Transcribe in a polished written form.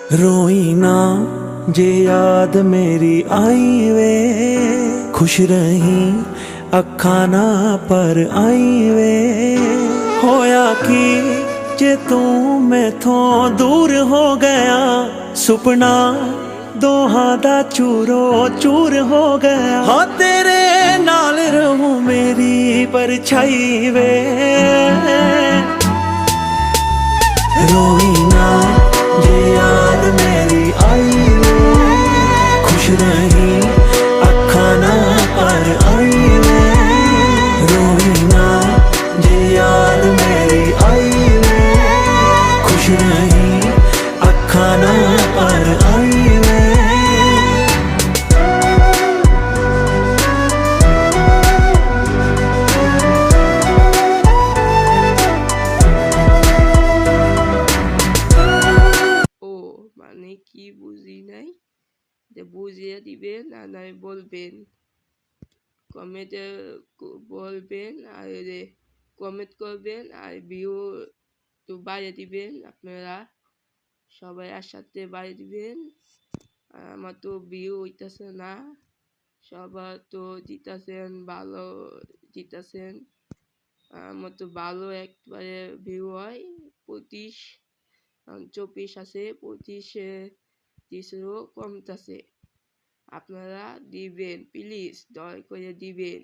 रोई ना जे याद मेरी आई वे, खुश रही अखा ना पर आई वे। होया कि जे तू मैथों दूर हो गया, सुपना दोहां दा चूरो चूर हो गया। हाँ तेरे नाल रहूं मेरी परछाई वे, रोई ना जे याद मेरी आई वे, खुश रही अखा ना पर आई वे। रोई ना जे याद मेरी आई वे, खुश रही अखा ना पर आई वे। ও মানে কি বুঝি নাই, যে বুঝিয়ে দিবেন আর নয় বলবেন, কমেন্টে বলবেন আর কমেন্ট করবেন আর ভিউ তো বাড়িয়ে দিবেন। আপনারা সবাই একসাথে বাড়িয়ে দিবেন। আর আমার তো ভিউ হইতেছে না, সবার তো জিতাছেন, ভালো জিতাছেন। আমার তো ভালো একবারে ভিউ হয় 25, 24 আছে, 25 30-এরও কমতেছে। আপনারা দিবেন, প্লিজ দয়া করে দিবেন।